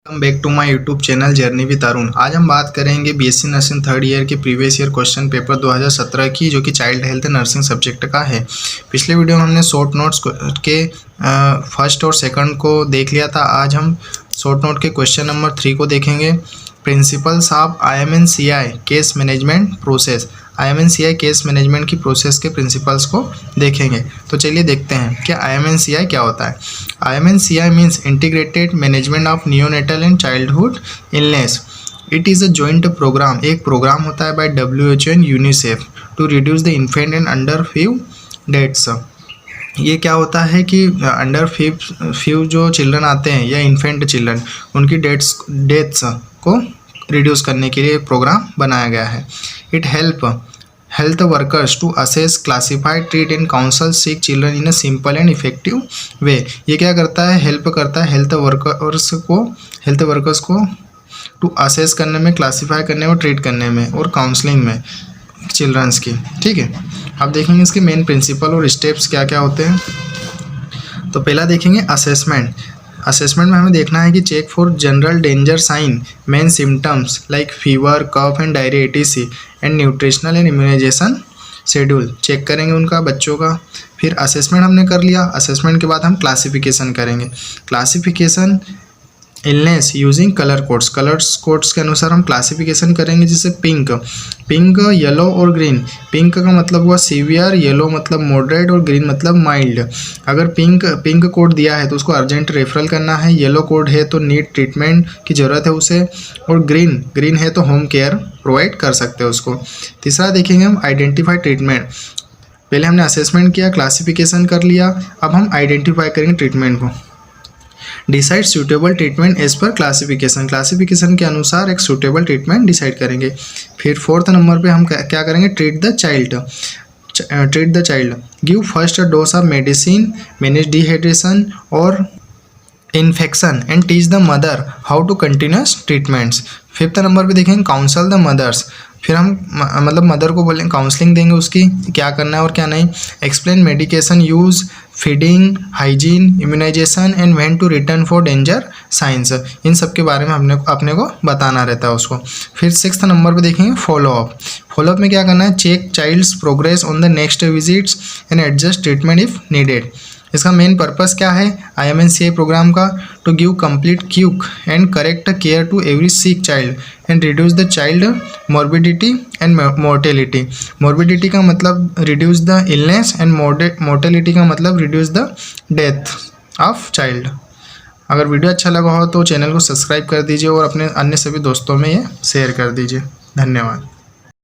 Welcome back to my YouTube channel journey with Arun. आज हम बात करेंगे बीएससी नर्सिंग थर्ड ईयर के प्रीवियस ईयर क्वेश्चन पेपर 2017 की, जो कि चाइल्ड हेल्थ नर्सिंग सब्जेक्ट का है। पिछले वीडियो में हमने शॉर्ट नोट्स के फर्स्ट और सेकंड को देख लिया था। आज हम शॉर्ट नोट के क्वेश्चन नंबर 3 को देखेंगे। Principles of IMNCI case management process. IMNCI case management की प्रोसेस के प्रिंसिपल्स को देखेंगे। तो चलिए देखते हैं कि IMNCI क्या होता है। IMNCI means integrated management of neonatal and childhood illness. It is a joint programme, एक प्रोग्राम होता है by WHO and UNICEF to reduce the infant and under 5 deaths. ये क्या होता है कि अंडर 5 जो चिल्ड्रन आते हैं या इन्फेंट चिल्ड्रन, उनकी डेथ्स को रिड्यूस करने के लिए प्रोग्राम बनाया गया है। It health workers to assess, classify, treat and counsel sick children in a simple and effective way. ये क्या करता है? हेल्प करता है हेल्थ वर्कर्स को टू असेस करने में, क्लासीफाई करने में, ट्रीट करने में और काउंसलिंग में चिल्ड्रंस की। ठीक है, अब देखेंगे इसके मेन प्रिंसिपल और स्टेप्स क्या क्या होते हैं। तो पहला देखेंगे असेसमेंट। असेसमेंट में हमें देखना है कि check for general danger sign, main symptoms like fever, cough and diarrhoea etc and nutritional and immunisation schedule check करेंगे उनका, बच्चों का। फिर असेसमेंट हमने कर लिया। असेसमेंट के बाद हम क्लासिफिकेशन करेंगे। Classification illness using colour codes के अनुसार हम क्लासिफिकेशन करेंगे, जैसे पिंक, येलो और ग्रीन। पिंक का मतलब हुआ सीवियर, येलो मतलब मॉडरेट और ग्रीन मतलब माइल्ड। अगर पिंक कोड दिया है तो उसको अर्जेंट रेफरल करना है, येलो कोड है तो नीड ट्रीटमेंट की ज़रूरत है उसे, और ग्रीन है तो होम केयर प्रोवाइड कर सकते हैं उसको। तीसरा देखेंगे हम आइडेंटिफाई ट्रीटमेंट। पहले हमने असेसमेंट किया, क्लासिफिकेशन कर लिया, अब हम आइडेंटिफाई करेंगे ट्रीटमेंट को। डिसाइड सूटेबल ट्रीटमेंट एज पर क्लासिफिकेशन के अनुसार एक सूटेबल ट्रीटमेंट डिसाइड करेंगे। फिर फोर्थ नंबर पे हम क्या करेंगे? Treat the child. Give first dose of medicine, manage dehydration और infection and teach the mother how to continues treatments. Fifth number पे देखेंगे काउंसल द मदर्स। फिर हम मतलब मदर को बोलेंगे, काउंसलिंग देंगे उसकी क्या करना है और क्या नहीं। Explain medication use, feeding, hygiene, immunisation and when to return for danger signs. इन सब के बारे में अपने को बताना रहता है उसको। फिर सिक्स्थ नंबर पे देखेंगे फॉलोअप में क्या करना है? Check child's progress on the next visits and adjust treatment if needed. इसका मेन पर्पस क्या है IMNCI प्रोग्राम का? To give complete, quick and correct care to every sick child and reduce the child morbidity and mortality. Morbidity का मतलब reduce the illness and mortality का मतलब reduce the death of child. अगर video अच्छा लगा हो तो चैनल को सब्सक्राइब कर दीजिए और अपने अन्य सभी दोस्तों में ये शेयर कर दीजिए। धन्यवाद।